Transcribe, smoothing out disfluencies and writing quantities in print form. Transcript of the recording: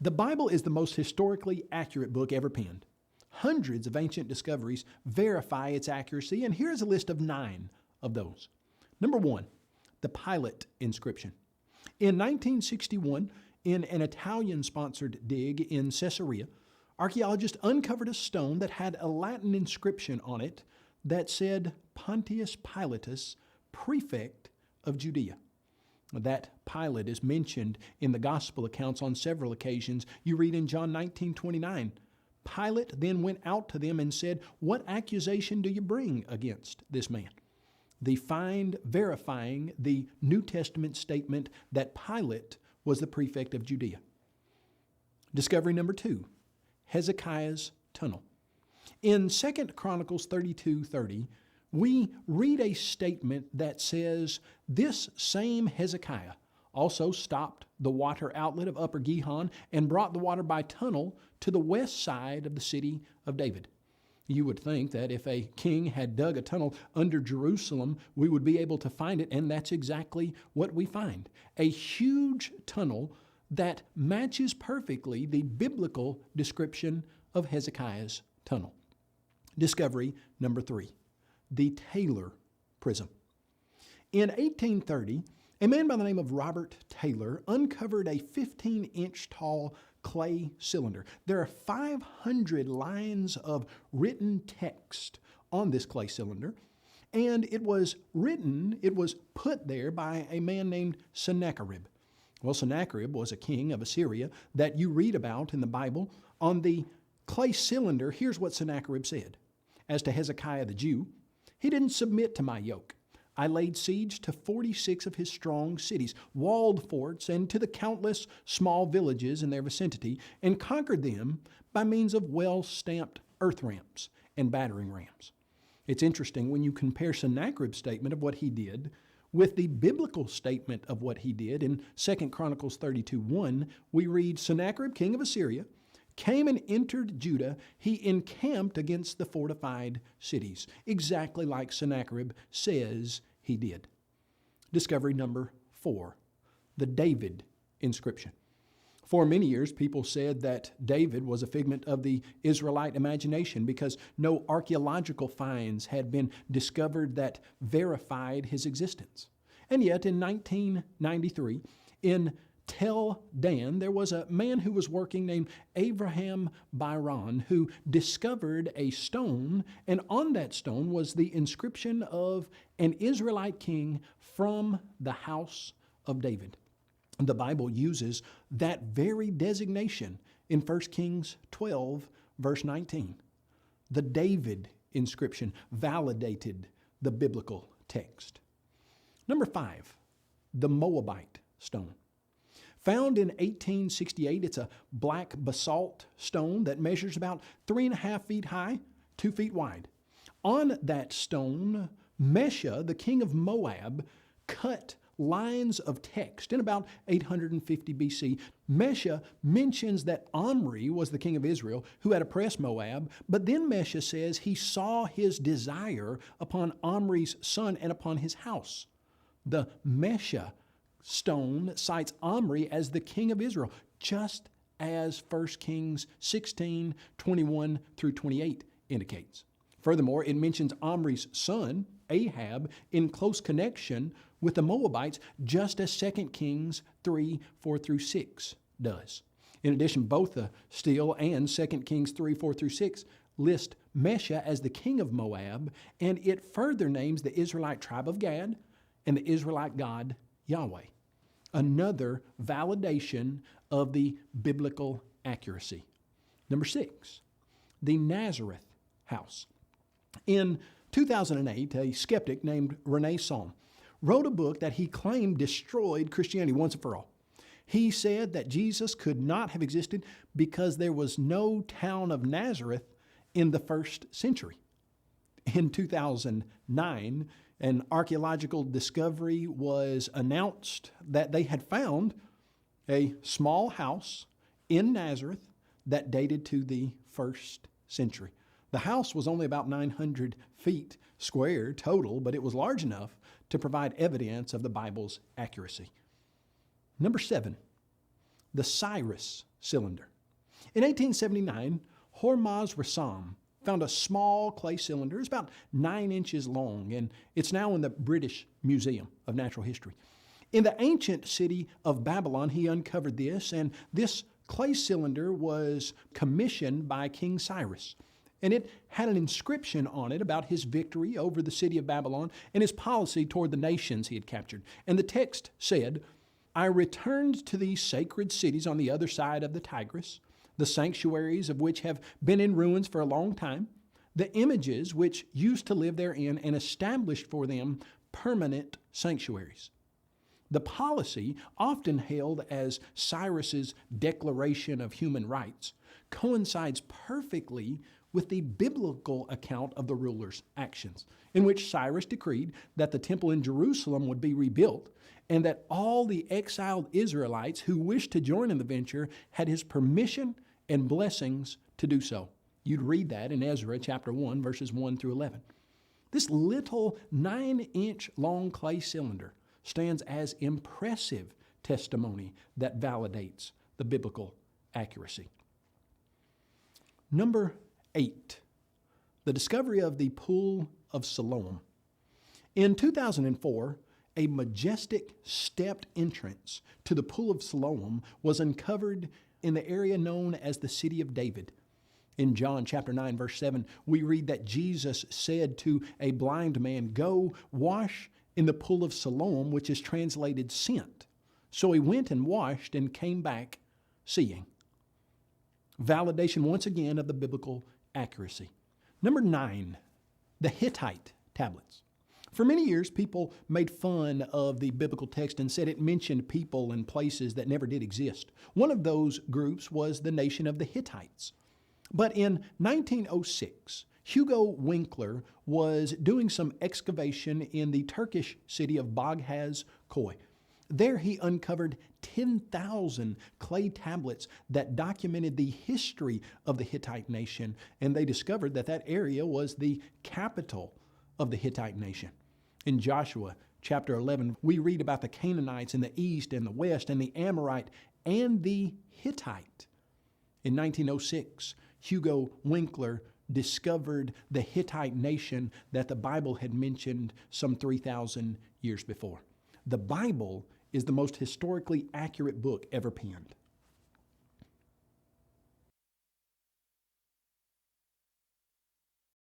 The Bible is the most historically accurate book ever penned. Hundreds of ancient discoveries verify its accuracy, and here's a list of 9 of those. Number 1, the Pilate inscription. In 1961, in an Italian-sponsored dig in Caesarea, archaeologists uncovered a stone that had a Latin inscription on it that said Pontius Pilatus, prefect of Judea. That Pilate is mentioned in the gospel accounts on several occasions. You read in John 19:29, Pilate then went out to them and said, "What accusation do you bring against this man?" The find verifying the New Testament statement that Pilate was the prefect of Judea. Discovery number 2, Hezekiah's tunnel. In 2 Chronicles 32:30, we read a statement that says, "This same Hezekiah also stopped the water outlet of Upper Gihon and brought the water by tunnel to the west side of the city of David." You would think that if a king had dug a tunnel under Jerusalem, we would be able to find it, and that's exactly what we find. A huge tunnel that matches perfectly the biblical description of Hezekiah's tunnel. Discovery number 3, the Taylor Prism. In 1830, a man by the name of Robert Taylor uncovered a 15-inch tall clay cylinder. There are 500 lines of written text on this clay cylinder, and it was put there by a man named Sennacherib. Well, Sennacherib was a king of Assyria that you read about in the Bible. On the clay cylinder, here's what Sennacherib said. As to Hezekiah the Jew, he didn't submit to my yoke. I laid siege to 46 of his strong cities, walled forts, and to the countless small villages in their vicinity, and conquered them by means of well-stamped earth ramps and battering rams. It's interesting when you compare Sennacherib's statement of what he did with the biblical statement of what he did. In 2 Chronicles 32:1, we read, Sennacherib, king of Assyria, came and entered Judah. He encamped against the fortified cities, exactly like Sennacherib says he did. Discovery number 4, the David inscription. For many years, people said that David was a figment of the Israelite imagination because no archaeological finds had been discovered that verified his existence. And yet, in 1993, in Tel Dan, there was a man who was working named Abraham Byron who discovered a stone, and on that stone was the inscription of an Israelite king from the house of David. The Bible uses that very designation in 1 Kings 12, verse 19. The David inscription validated the biblical text. Number 5, the Moabite stone. Found in 1868, it's a black basalt stone that measures about 3.5 feet high, 2 feet wide. On that stone, Mesha, the king of Moab, cut lines of text in about 850 BC. Mesha mentions that Omri was the king of Israel who had oppressed Moab, but then Mesha says he saw his desire upon Omri's son and upon his house. The Mesha stone cites Omri as the king of Israel, just as 1 Kings 16, 21 through 28 indicates. Furthermore, it mentions Omri's son, Ahab, in close connection with the Moabites, just as 2 Kings 3, 4 through 6 does. In addition, both the Steel and 2 Kings 3, 4 through 6 list Mesha as the king of Moab, and it further names the Israelite tribe of Gad and the Israelite God Yahweh. Another validation of the biblical accuracy. Number 6, the Nazareth house. In 2008, a skeptic named Rene Salm wrote a book that he claimed destroyed Christianity once and for all. He said that Jesus could not have existed because there was no town of Nazareth in the first century. In 2009, an archaeological discovery was announced that they had found a small house in Nazareth that dated to the first century. The house was only about 900 feet square total, but it was large enough to provide evidence of the Bible's accuracy. Number 7, the Cyrus cylinder. In 1879, Hormuz Rassam found a small clay cylinder. It's about 9 inches long, and it's now in the British Museum of Natural History. In the ancient city of Babylon, he uncovered this, and this clay cylinder was commissioned by King Cyrus. And it had an inscription on it about his victory over the city of Babylon and his policy toward the nations he had captured. And the text said, "I returned to these sacred cities on the other side of the Tigris, the sanctuaries of which have been in ruins for a long time, the images which used to live therein, and established for them permanent sanctuaries." The policy, often hailed as Cyrus's Declaration of Human Rights, coincides perfectly with the biblical account of the ruler's actions, in which Cyrus decreed that the temple in Jerusalem would be rebuilt and that all the exiled Israelites who wished to join in the venture had his permission and blessings to do so. You'd read that in Ezra chapter 1, verses 1 through 11. This little 9-inch long clay cylinder stands as impressive testimony that validates the biblical accuracy. Number 8, the discovery of the Pool of Siloam. In 2004, a majestic stepped entrance to the Pool of Siloam was uncovered in the area known as the City of David. In John chapter 9, verse 7, we read that Jesus said to a blind man, "Go wash in the Pool of Siloam," which is translated sent. So he went and washed and came back seeing. Validation once again of the biblical accuracy. Number 9, the Hittite tablets. For many years, people made fun of the biblical text and said it mentioned people and places that never did exist. One of those groups was the nation of the Hittites. But in 1906, Hugo Winkler was doing some excavation in the Turkish city of Bagraz Koy. There he uncovered 10,000 clay tablets that documented the history of the Hittite nation, and they discovered that that area was the capital of the Hittite nation. In Joshua chapter 11, we read about the Canaanites in the east and the west, and the Amorite and the Hittite. In 1906, Hugo Winkler discovered the Hittite nation that the Bible had mentioned some 3,000 years before. The Bible is the most historically accurate book ever penned.